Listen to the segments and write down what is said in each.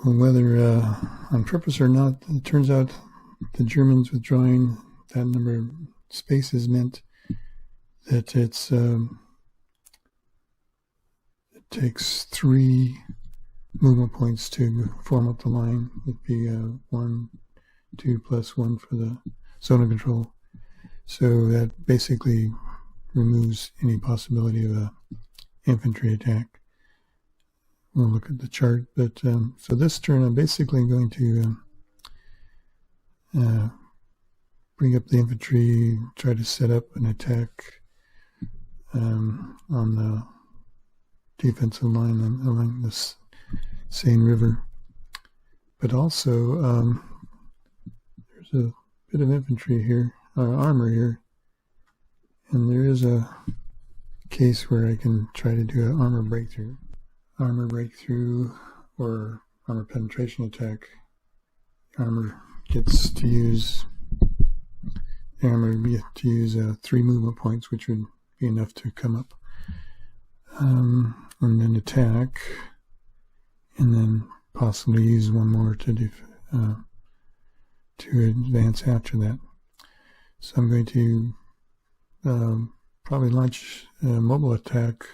Well, whether on purpose or not, it turns out the Germans withdrawing that number of spaces meant that it takes 3 movement points to form up the line. It'd be 1, 2 plus 1 for the zone of control. So that basically removes any possibility of a infantry attack. We'll look at the chart, but so this turn I'm basically going to bring up the infantry, try to set up an attack on the defensive line along this Seine River. But also there's a bit of infantry here, armor here, and there is a case where I can try to do an armor breakthrough or armor penetration attack. Armor gets to use 3 movement points, which would be enough to come up and then attack, and then possibly use 1 more to advance after that. So I'm going to probably launch a mobile attack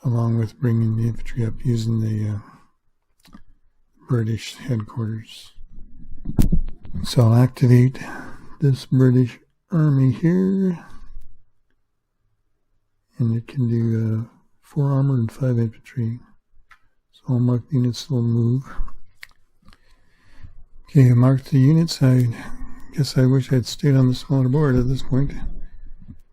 along with bringing the infantry up using the British headquarters. So I'll activate this British army here, and it can do 4 armor and 5 infantry. So I'll mark the units that will move. Okay, I marked the units. I guess I wish I'd stayed on the smaller board at this point.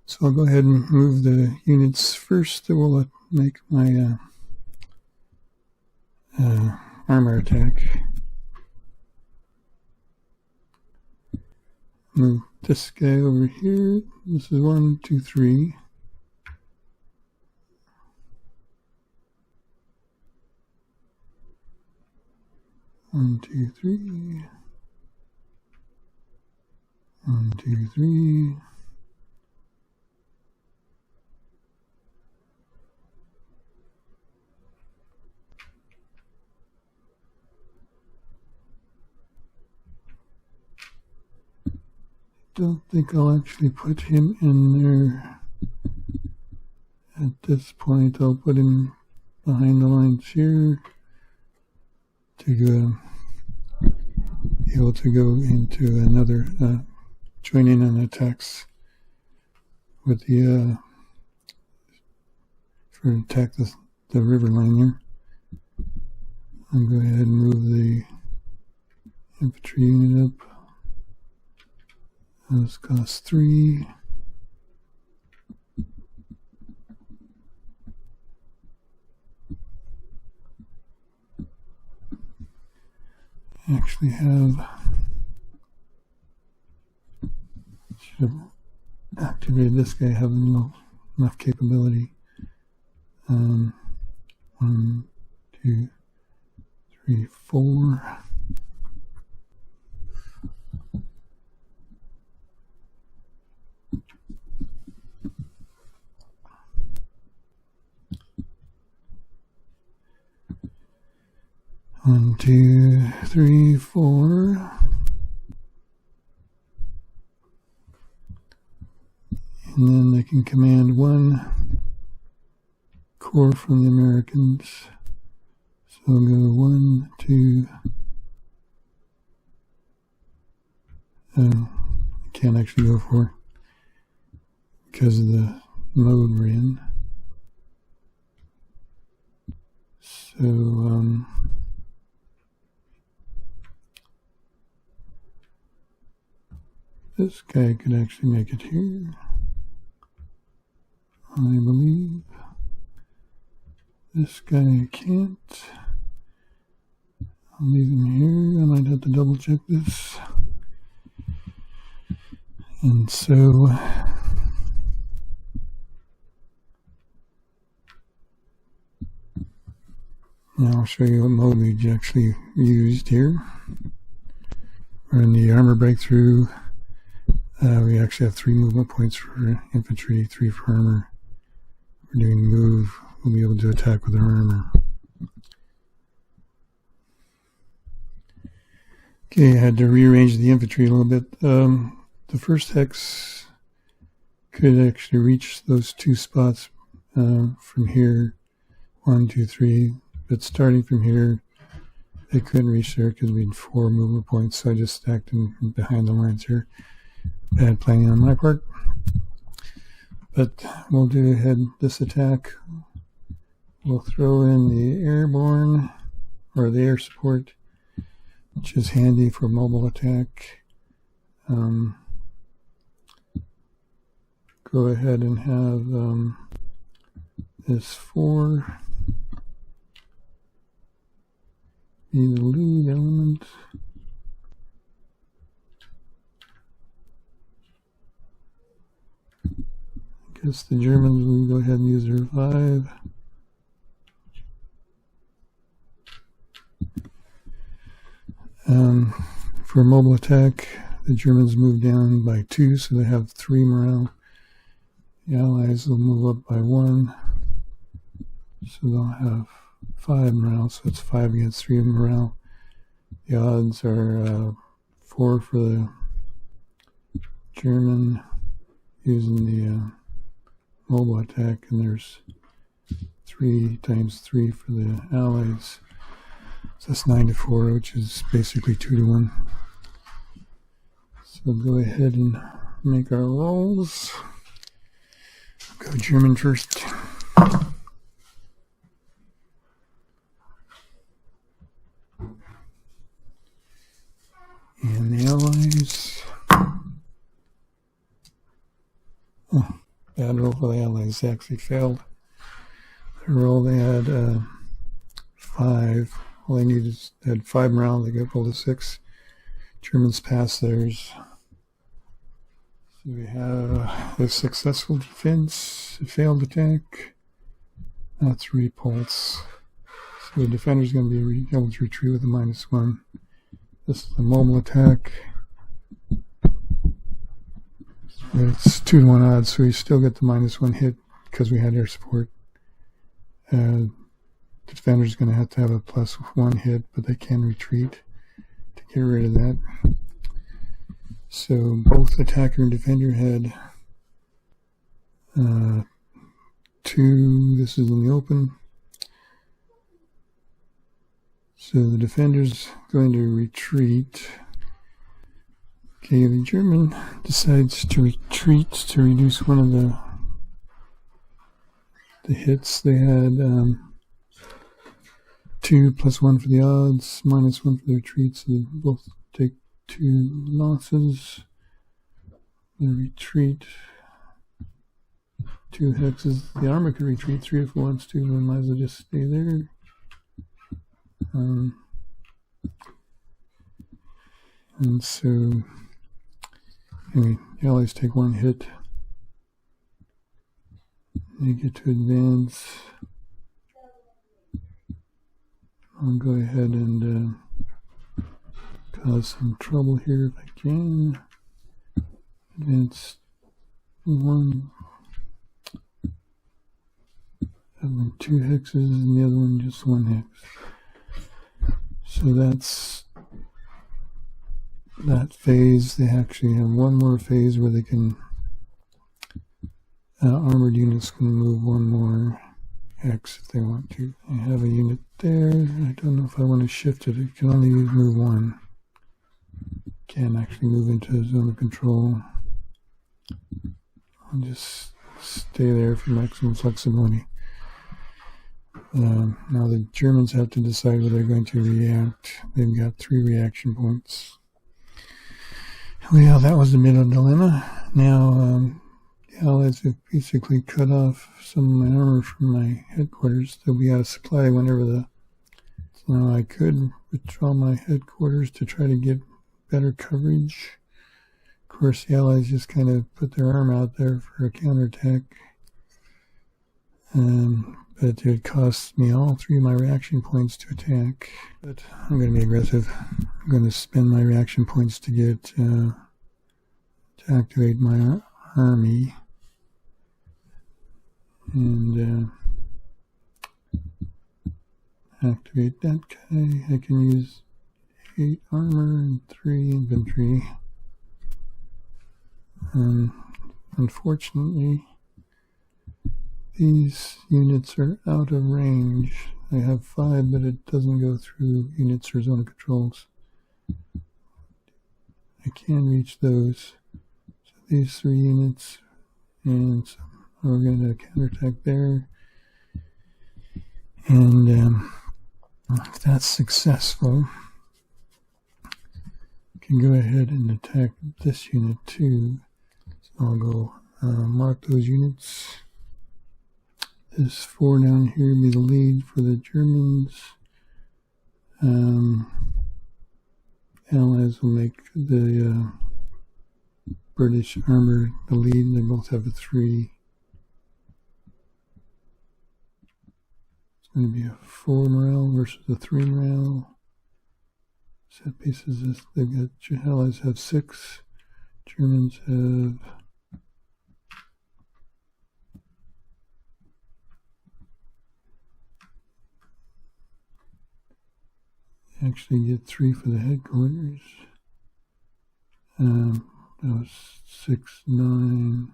So I'll go ahead and move the units first that will make my armor attack. Move this guy over here. This is 1, 2, 3. One, two, three. 1, 2, 3. Don't think I'll actually put him in there at this point. I'll put him behind the lines here to be able to go into another join in on attacks with the attack the river line here. I'm going to go ahead and move the infantry unit up. This costs 3. Actually should have activated this guy, having enough capability. 1, 2, 3, 4. One, 2, 3, 4. And then they can command 1 corps from the Americans. So I'll go 1, 2. I can't actually go 4 because of the mode we're in. So this guy could actually make it here, I believe. This guy can't. I'll leave him here. I might have to double check this. And so now I'll show you what mode we actually used here. We're in the armor breakthrough. We actually have 3 movement points for infantry, 3 for armor. We're doing move. We'll be able to attack with our armor. Okay, I had to rearrange the infantry a little bit. The first hex could actually reach those two spots from here, 1, 2, 3. But starting from here, they couldn't reach there because we had 4 movement points, so I just stacked them behind the lines here. Bad planning on my part. But we'll do ahead this attack. We'll throw in the airborne, or the air support, which is handy for mobile attack. Go ahead and have this 4 be the lead element. I guess the Germans will go ahead and use their 5. For mobile attack, the Germans move down by 2, so they have 3 morale. The Allies will move up by 1, so they'll have 5 morale, so it's 5 against 3 morale. The odds are 4 for the German using the mobile attack, and there's 3 times 3 for the Allies. So that's 9-4, which is basically 2-1. So go ahead and make our rolls. Go German first. And the Allies. Oh, bad roll for the Allies. They actually failed. The roll, they had 5. All they needed is had 5 morale. They got rolled to 6. Germans passed theirs. So we have a successful defense, a failed attack. That's repulse. So the defender's going to be able to retreat with a -1. This is a mobile attack. It's 2-1 odds, so we still get the -1 hit because we had air support. The defender's going to have a +1 hit, but they can retreat to get rid of that. So both attacker and defender had 2. This is in the open. So the defender's going to retreat. Okay, the German decides to retreat to reduce one of the hits. They had 2 +1 for the odds, -1 for the retreat, so they both take 2 losses. The retreat, 2 hexes. The armor could retreat 3 if it wants to, but might as well just stay there. And so, anyway, the Allies take 1 hit. They get to advance. I'll go ahead and cause some trouble here if I can. Advance 1. Having 2 hexes and the other one just 1 hex. So that's that phase. They actually have 1 more phase where they can armored units can move 1 more hex if they want to. I have a unit there. I don't know if I want to shift it. It can only move 1. Can't actually move into a zone of control. I'll just stay there for maximum flexibility. Now the Germans have to decide whether they're going to react. They've got 3 reaction points. Well, that was the middle dilemma. Now, the Allies have basically cut off some of my armor from my headquarters. They'll be out of supply whenever so now I could withdraw my headquarters to try to get better coverage. Of course, the Allies just kind of put their arm out there for a counterattack. But it would cost me all 3 of my reaction points to attack. But I'm going to be aggressive. I'm going to spend my reaction points to get to activate my army. And activate that guy. I can use 8 armor and 3 infantry. Unfortunately, these units are out of range. I have 5, but it doesn't go through units or zone of controls. I can reach those. So these 3 units, and so we're going to counterattack there. And if that's successful, I can go ahead and attack this unit too. So I'll go mark those units. This 4 down here will be the lead for the Germans. Allies will make the British armor the lead. They both have a 3. It's going to be a 4 morale versus a 3 morale. Set pieces, they've got, Allies have 6. Germans have actually get 3 for the headquarters. That was 6, 9,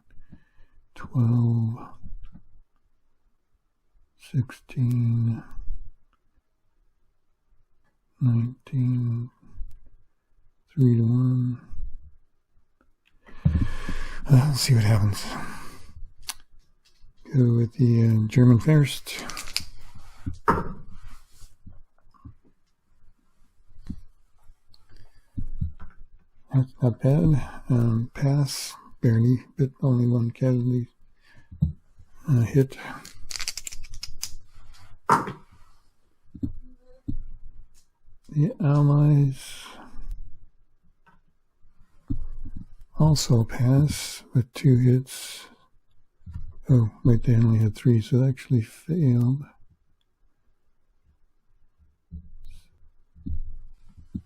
12, 16, 19, 3 to 1. Let's see what happens. Go with the German first. That's not bad. Pass, barely, but only 1 casualty hit. The Allies also pass with 2 hits. Oh, wait, they only had 3, so they actually failed.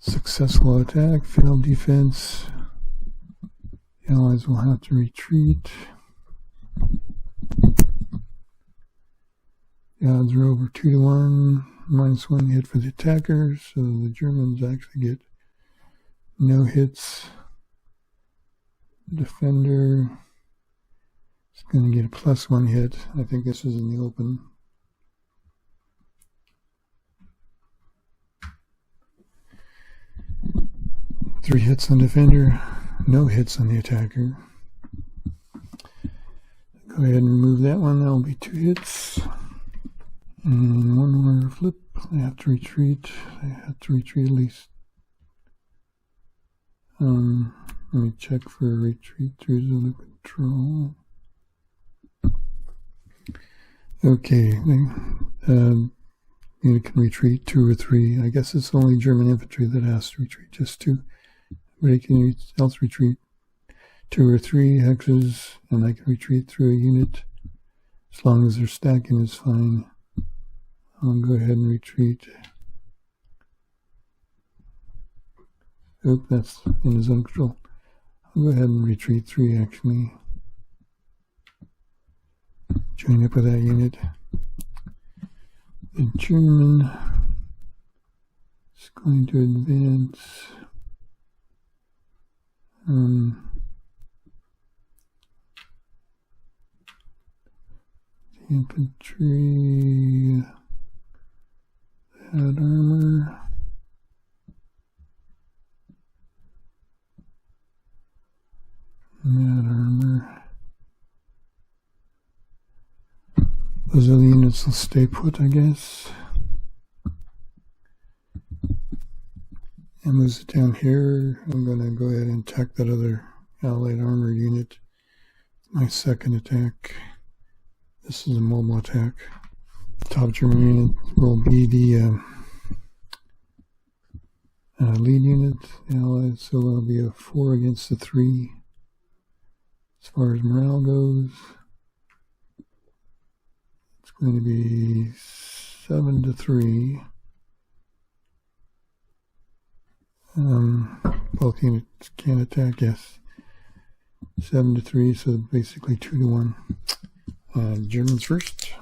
Successful attack, failed defense. The Allies will have to retreat. The odds are over 2 to 1, -1 hit for the attackers, so the Germans actually get no hits. The defender is going to get a +1 hit. I think this is in the open. Three hits on defender, no hits on the attacker. Go ahead and remove that one. That will be 2 hits. And 1 more flip. They have to retreat. They have to retreat at least. Let me check for a retreat through zone of control. Okay, you can retreat 2 or 3. I guess it's only German infantry that has to retreat, just 2. Everybody else retreat 2 or 3 hexes, and I can retreat through a unit as long as their stacking is fine. I'll go ahead and retreat. Oop, that's in the zone control. I'll go ahead and retreat 3 actually. Join up with that unit. The German is going to advance. The infantry had armor. Mad armor. Those are the units that stay put, I guess. And moves it down here. I'm going to go ahead and attack that other allied armor unit. My second attack. This is a mobile attack. Top German unit will be the lead unit. The allies, so it'll be a 4 against the 3. As far as morale goes, it's going to be 7 to 3. Both units can attack, yes. 7 to 3, so basically 2 to 1. Germans first.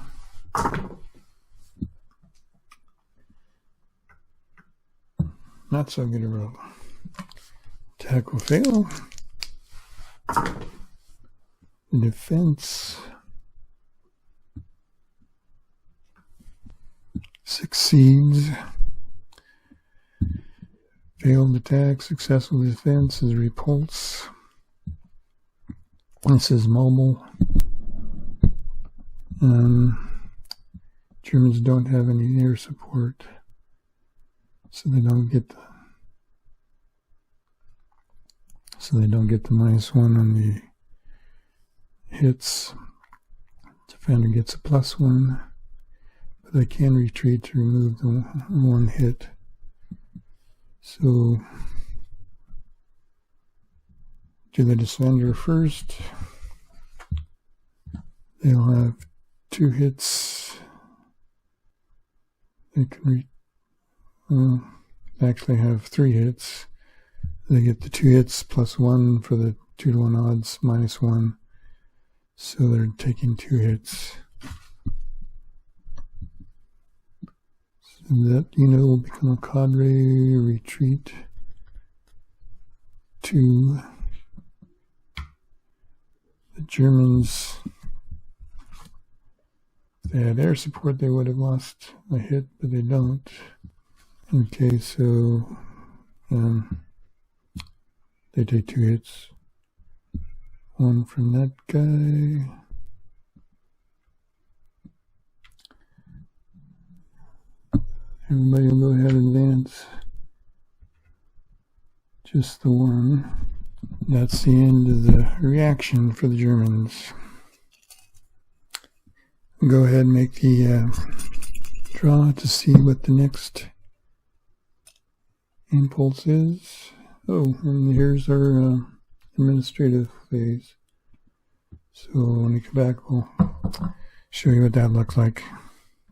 not so good a roll. Attack will fail. Defense succeeds. Failed attack, successful defense is repulse. This is mobile. Germans don't have any air support, so they don't get the -1 on the hits. Defender gets a +1, but they can retreat to remove the 1 hit. So do the defender first. They'll have 2 hits. They can actually have 3 hits. They get the 2 hits +1 for the 2-to-1 odds, -1. So they're taking 2 hits. So that unit will become a cadre, retreat to the Germans. If they had air support, they would have lost a hit, but they don't. Okay, so they take 2 hits. 1 from that guy. Everybody will go ahead and advance. Just the 1. That's the end of the reaction for the Germans. Go ahead and make the draw to see what the next impulse is. Oh, and here's our administrative phase. So when we come back, we'll show you what that looks like.